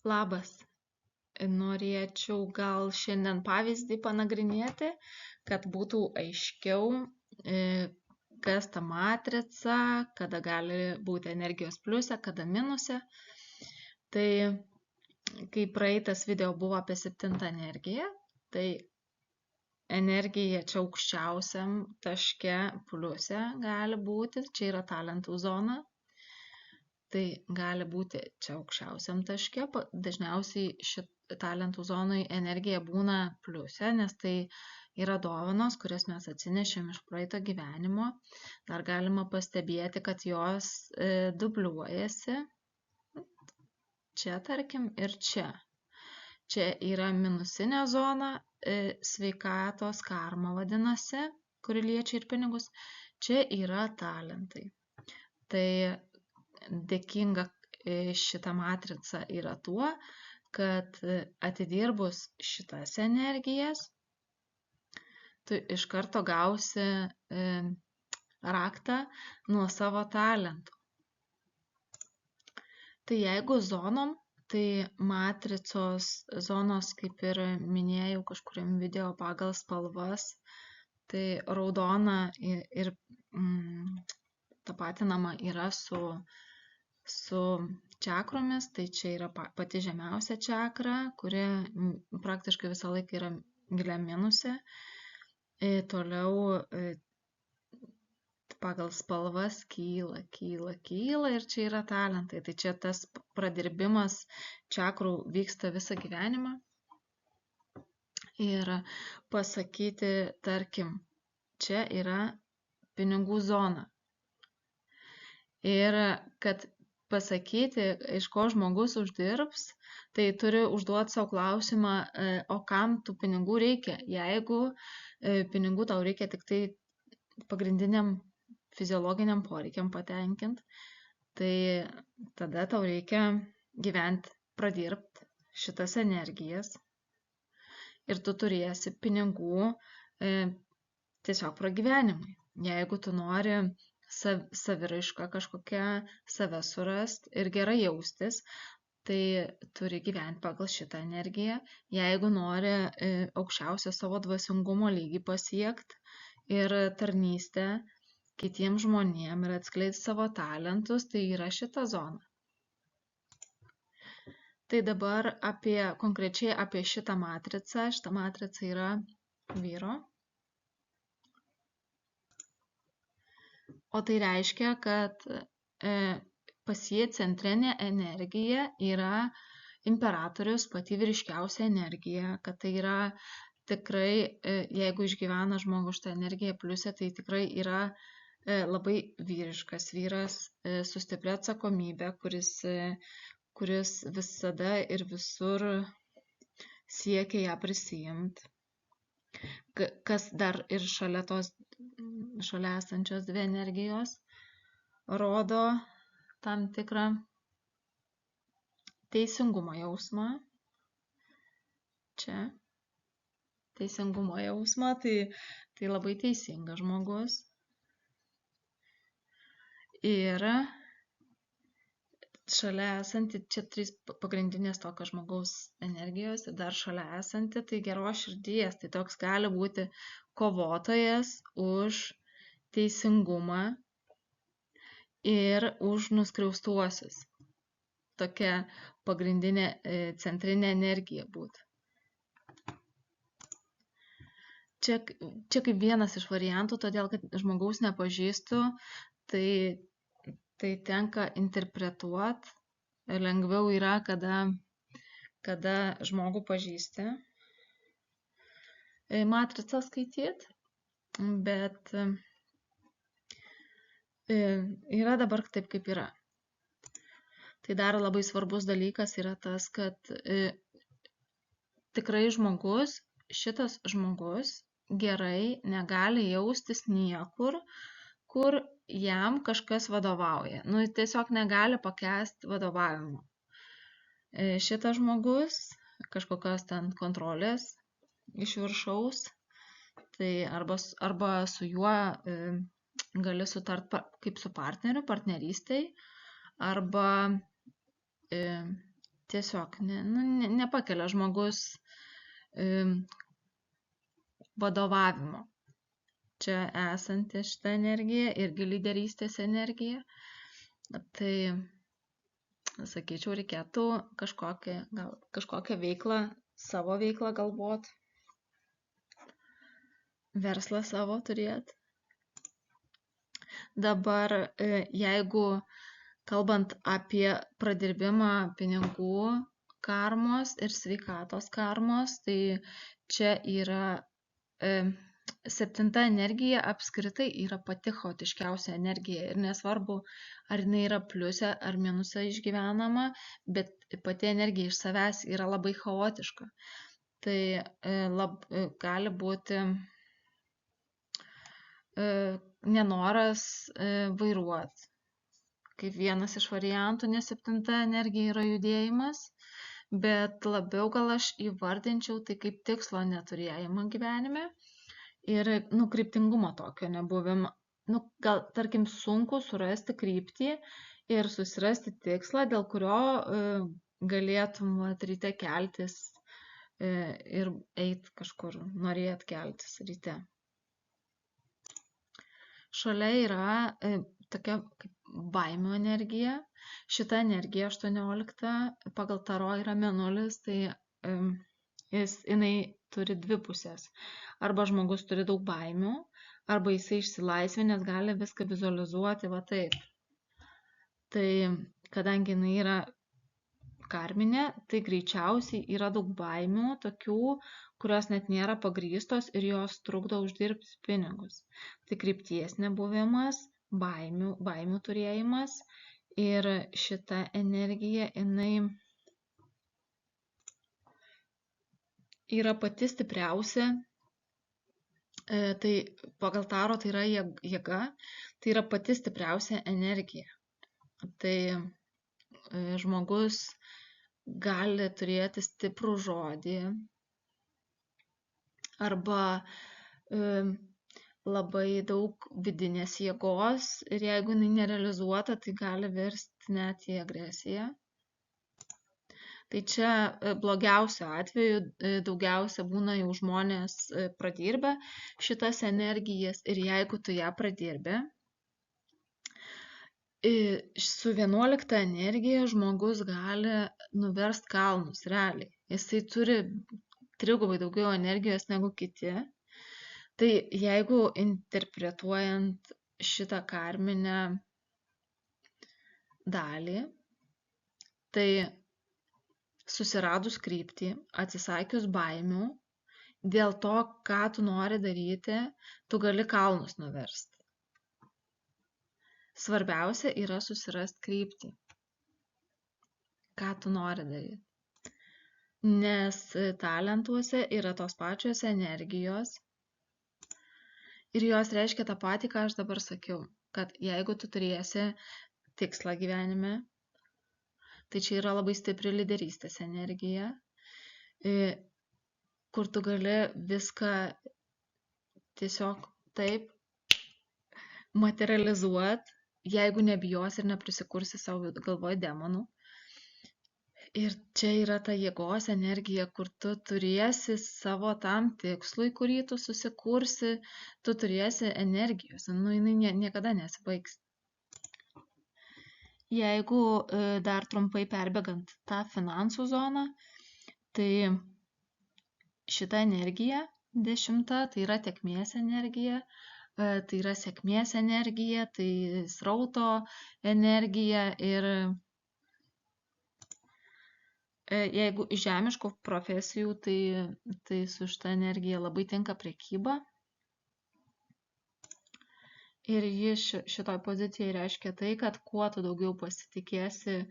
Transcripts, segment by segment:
Labas. Norėčiau gal šiandien pavyzdį panagrinėti, kad būtų aiškiau, kas ta matrica, kada gali būti energijos pliuse, kada minuse. Tai kai praeitas video buvo apie 7 energiją, tai energija čia aukščiausiam taške pliuse gali būti, čia yra talentų zona. Tai gali būti čia aukščiausiam taške, dažniausiai talentų zonai energija būna pliuse, nes tai yra dovanos, kurias mes atsinešėm iš praeito gyvenimo. Dar galima pastebėti, kad jos dubliuojasi. Čia, tarkim, ir čia. Čia yra minusinė zona, sveikatos karma vadinasi, kuri liečia ir pinigus. Čia yra talentai. Tai dėkinga šita matrica yra tuo, kad atidirbus šitas energijas, tu iš karto gausi raktą nuo savo talentų. Tai jeigu zonom, tai matricos zonos, kaip ir minėjau kažkuriam video pagal spalvas, tai raudona ir tapatinama yra su čakromis, tai čia yra pati žemiausia čakra, kuri praktiškai visą laiką yra giliam minuse. Toliau pagal spalvas kyla ir čia yra talentai. Tai čia tas pradirbimas čakrų vyksta visą gyvenimą. Ir pasakyti, tarkim, čia yra pinigų zona. Ir kad pasakyti, iš ko žmogus uždirbs, tai turi užduoti savo klausimą, o kam tų pinigų reikia. Jeigu pinigų tau reikia tik tai pagrindiniam fiziologiniam poreikiam patenkinti, tai tada tau reikia gyventi, pradirbti šitas energijas ir tu turėsi pinigų tiesiog pragyvenimui. Jeigu tu nori saviraišką kažkokią, save surast ir gerai jaustis, tai turi gyventi pagal šitą energiją. Jeigu nori aukščiausią savo dvasingumo lygį pasiekti ir tarnystę kitiems žmonėms ir atskleisti savo talentus, tai yra šita zona. Tai dabar konkrečiai apie šitą matricą. Šita matrica yra vyro. O tai reiškia, kad pas jį centrinė energija yra imperatorius, pati vyriškiausia energija, kad tai yra tikrai, jeigu išgyvena žmogus šitą energiją pliuse, tai tikrai yra labai vyriškas vyras su stipria atsakomybė, kuris visada ir visur siekia ją prisiimti. Kas dar ir šalia esančios dvi energijos rodo tam tikrą teisingumo jausmą. Čia teisingumo jausmą, tai labai teisingas žmogus. Ir šalia esanti, čia 3 pagrindinės tokio žmogaus energijos ir dar šalia esanti, tai geros širdies, tai toks gali būti kovotojas už teisingumą ir už nuskriaustuosius. Tokia pagrindinė centrinė energija būtų. Čia kaip vienas iš variantų, todėl kad žmogaus nepažįstu, tai tenka interpretuoti. Lengviau yra, kada žmogų pažįsti, matricą skaityti, bet yra dabar taip, kaip yra. Tai dar labai svarbus dalykas yra tas, kad tikrai šitas žmogus gerai negali jaustis niekur, kur jam kažkas vadovauja. Tiesiog negali pakęsti vadovavimo. Šitas žmogus kažkokios ten kontrolės iš viršaus, tai arba su juo gali sutart kaip su partneriu, partnerystei, arba tiesiog nepakelia žmogus vadovavimo. Čia esanti šita energija irgi lyderystės energija. Tai, sakyčiau, reikėtų kažkokią veiklą, savo veiklą galvot, verslą savo turėti. Dabar, jeigu kalbant apie pradirbimą pinigų karmos ir sveikatos karmos, tai čia yra 7 energija apskritai yra pati chaotiškiausia energija ir nesvarbu, ar jinai yra pliuse ar minuse išgyvenama, bet pati energija iš savęs yra labai chaotiška. Tai gali būti nenoras vairuoti. Kaip vienas iš variantų, nes 7 energija yra judėjimas, bet labiau gal aš įvardinčiau tai kaip tikslo neturėjimą gyvenime ir kryptingumo tokio nebuvimą. Gal, tarkim, sunku surasti kryptį ir susirasti tikslą, dėl kurio galėtum ryte keltis ir eiti kažkur, norėt keltis ryte. Šalia yra tokia kaip baimių energija. Šita energija 18 pagal taro yra mėnulis, tai jinai turi 2 pusės. Arba žmogus turi daug baimių, arba jisai išsilaisvinęs gali viską vizualizuoti va taip. Tai kadangi jinai yra karminė, tai greičiausiai yra daug baimių, tokių, kurios net nėra pagrįstos ir jos trukdo uždirbti pinigus. Tai krypties nebuvimas, baimių turėjimas ir šita energija, jinai yra pati stipriausia. Tai pagal taro tai yra jėga, tai yra pati stipriausia energija. Tai žmogus gali turėti stiprų žodį arba labai daug vidinės jėgos ir jeigu jinai nerealizuota, tai gali virsti net į agresiją. Tai čia blogiausiu atveju daugiausia būna jau žmonės pradirbę šitas energijas ir jeigu tu ją pradirbė, su 11 energija žmogus gali nuverst kalnus realiai. Jisai turi 3 daugiau energijos negu kiti. Tai jeigu interpretuojant šitą karminę dalį, tai susiradus kryptį, atsisakius baimių, dėl to, ką tu nori daryti, tu gali kalnus nuversti. Svarbiausia yra susirasti kryptį, ką tu nori daryti. Nes talentuose yra tos pačios energijos ir jos reiškia tą patį, ką aš dabar sakiau, kad jeigu tu turėsi tikslą gyvenime, tai čia yra labai stipri lyderystės energija, kur tu gali viską tiesiog taip materializuoti, jeigu nebijos ir neprisikursi savo galvoje demonų. Ir čia yra ta jėgos energija, kur tu turėsi savo tam tikslui, kurį tu susikursi, tu turėsi energijos, jinai niekada nesibaigs. Jeigu dar trumpai perbėgant tą finansų zoną, tai šita energija 10, tai yra tėkmės energija, tai yra sėkmės energija, tai srauto energija ir jeigu iš žemiškų profesijų, tai su šita energija labai tinka prekyba. Ir ji šitoj pozicijai reiškia tai, kad kuo tu daugiau pasitikėsi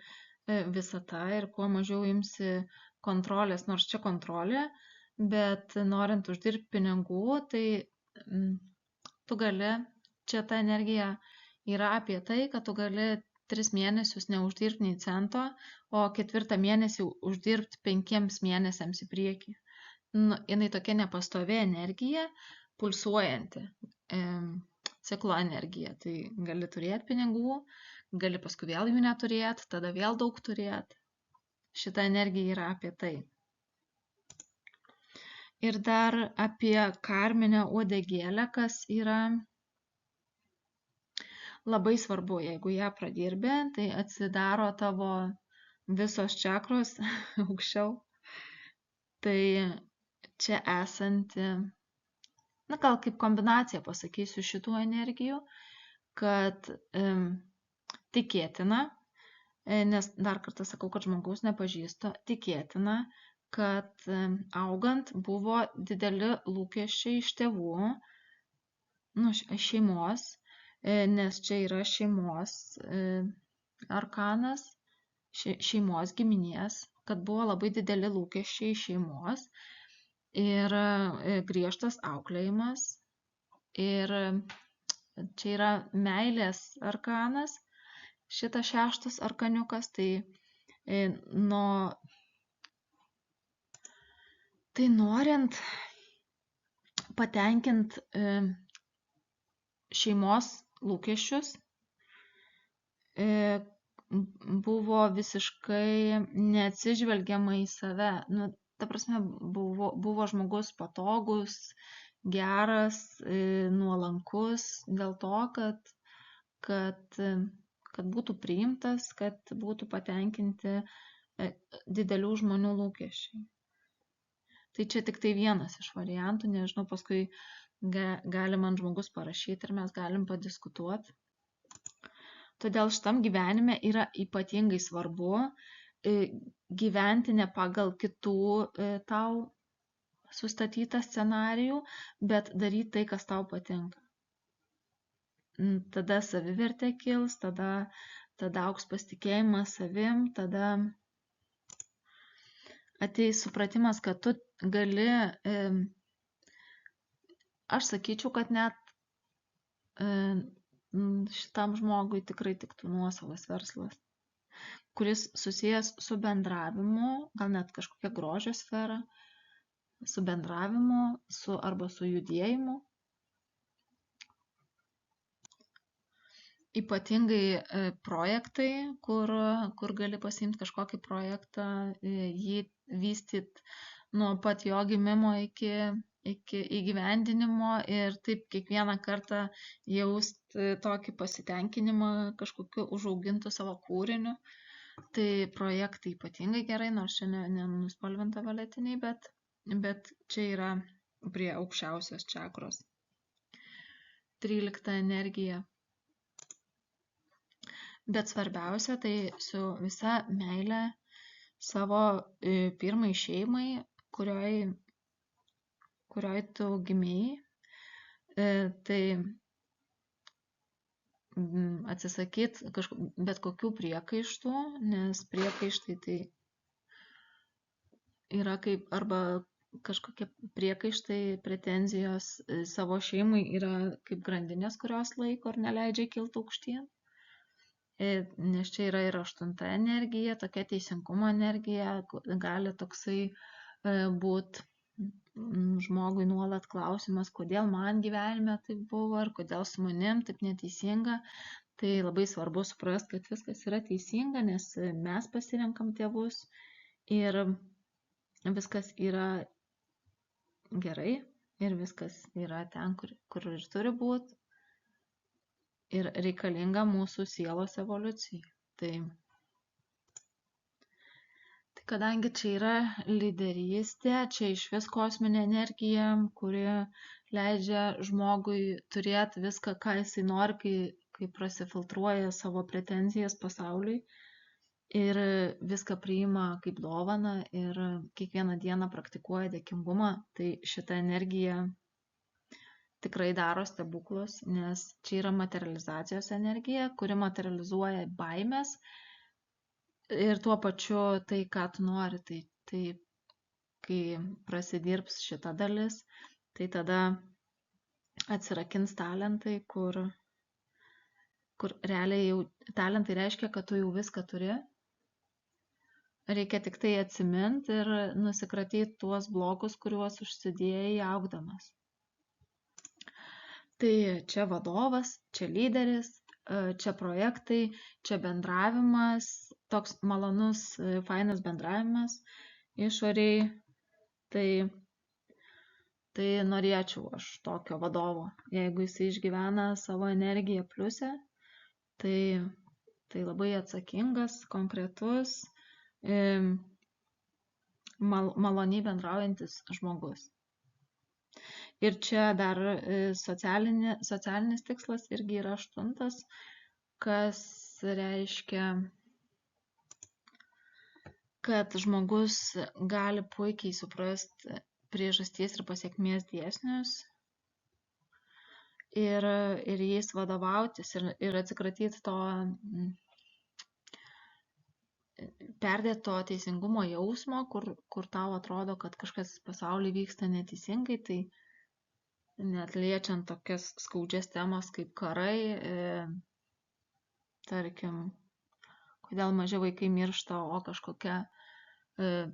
visata ir kuo mažiau imsi kontrolės, nors čia kontrolė, bet norint uždirbti pinigų, tai tu gali, čia ta energija yra apie tai, kad tu gali 3 mėnesius neuždirbti nei cento, o 4. mėnesį uždirbti 5 mėnesiams į priekį. Jinai tokia nepastovi energija, pulsuojanti. Ciklo energija, tai gali turėti pinigų, gali paskui vėl jų neturėti, tada vėl daug turėti. šita energija yra apie tai. Ir dar apie karminę uodegėlę, kas yra labai svarbu, jeigu ją pradirbi, tai atsidaro tavo visos čakros aukščiau. Tai čia esanti, gal kaip kombinacija pasakysiu šitų energijų, kad tikėtina, nes dar kartą sakau, kad žmogaus nepažįstu, tikėtina, kad augant buvo dideli lūkesčiai iš tėvų, šeimos, nes čia yra šeimos arkanas, šeimos giminės, kad buvo labai dideli lūkesčiai iš šeimos ir griežtas auklėjimas. Ir čia yra meilės arkanas, šitas 6 arkaniukas, tai norint patenkinti šeimos lūkesčius, buvo visiškai neatsižvelgiama į save. Ta prasme, buvo žmogus patogus, geras, nuolankus dėl to, kad būtų priimtas, kad būtų patenkinti didelių žmonių lūkesčiai. Tai čia tik tai vienas iš variantų, nežinau, paskui gali man žmogus parašyti ir mes galim padiskutuoti. Todėl šitam gyvenime yra ypatingai svarbu gyventi ne pagal kitų tau sustatytą scenarijų, bet daryti tai, kas tau patinka. Tada savivertė kils, tada augs pasitikėjimas savim, tada ateis supratimas, kad tu gali, aš sakyčiau, kad net šitam žmogui tikrai tiktų nuosavas verslas, kuris susijęs su bendravimu, gal net kažkokia grožio sfera, su bendravimu, arba su judėjimu. Ypatingai projektai, kur gali pasiimti kažkokį projektą, jį vystyti nuo pat jo gimimo iki įgyvendinimo ir taip kiekvieną kartą jausti tokį pasitenkinimą kažkokiu užaugintu savo kūriniu. Tai projektai ypatingai gerai, nors čia nenuspalvinta violetiniai, bet čia yra prie aukščiausios čakros. 13 energija. Bet svarbiausia, tai su visa meile savo pirmai šeimai, kurioj tu gimėjai, tai atsisakyti bet kokių priekaištų, nes priekaištai tai yra kaip arba kažkokie priekaištai, pretenzijos savo šeimai yra kaip grandinės, kurios laiko ir neleidžia kilti aukštyn. Nes čia yra ir 8 energija, tokia teisingumo energija, gali toksai būti žmogui nuolat klausimas, kodėl man gyvenime taip buvo ir kodėl su manim taip neteisinga. Tai labai svarbu suprasti, kad viskas yra teisinga, nes mes pasirenkam tėvus ir viskas yra gerai ir viskas yra ten, kur ir turi būti. Ir reikalinga mūsų sielos evoliucijai. Tai kadangi čia yra lyderystė, čia iš vis kosminė energija, kuri leidžia žmogui turėti viską, ką jisai nori, kai prasifiltruoja savo pretenzijas pasauliui ir viską priima kaip dovaną ir kiekvieną dieną praktikuoja dėkingumą, tai šita energija tikrai daro stebuklus, nes čia yra materializacijos energija, kuri materializuoja baimės ir tuo pačiu tai, ką tu nori. Tai kai prasidirbs šita dalis, tai tada atsirakins talentai, kur realiai jau talentai reiškia, kad tu jau viską turi. Reikia tik tai atsiminti ir nusikratyti tuos blokus, kuriuos užsidėjai augdamas. Tai čia vadovas, čia lyderis, čia projektai, čia bendravimas, toks malonus, fainas bendravimas išoriai. Tai norėčiau aš tokio vadovo. Jeigu jis išgyvena savo energiją pliuse, tai labai atsakingas, konkretus, maloniai bendraujantis žmogus. Ir čia dar socialinis tikslas irgi yra 8, kas reiškia, kad žmogus gali puikiai suprasti priežasties ir pasiekmės dėsnius ir jais vadovautis ir atsikratyti to perdėto teisingumo jausmo, kur tau atrodo, kad kažkas pasaulyje vyksta neteisingai, tai net liečiant tokias skaudžias temas kaip karai, tarkim, kodėl maži vaikai miršta, o kažkokia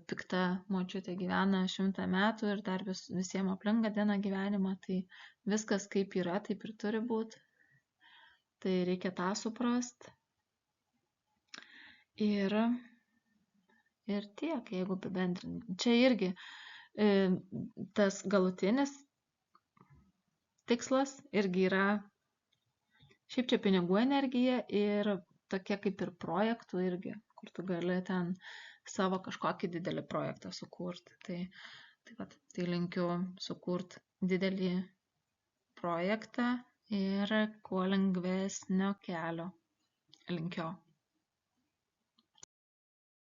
pikta močiutė gyvena 100 metų ir dar visiems aplink gadina gyvenimą, tai viskas kaip yra, taip ir turi būti. Tai reikia tą suprast. Ir tiek, jeigu apibendrinti. Čia irgi tas galutinis tikslas irgi yra šiaip čia pinigų energija ir tokia kaip ir projektų irgi, kur tu gali ten savo kažkokį didelį projektą sukurti. Tai linkiu sukurti didelį projektą ir kuo lengvesnio kelio linkiu.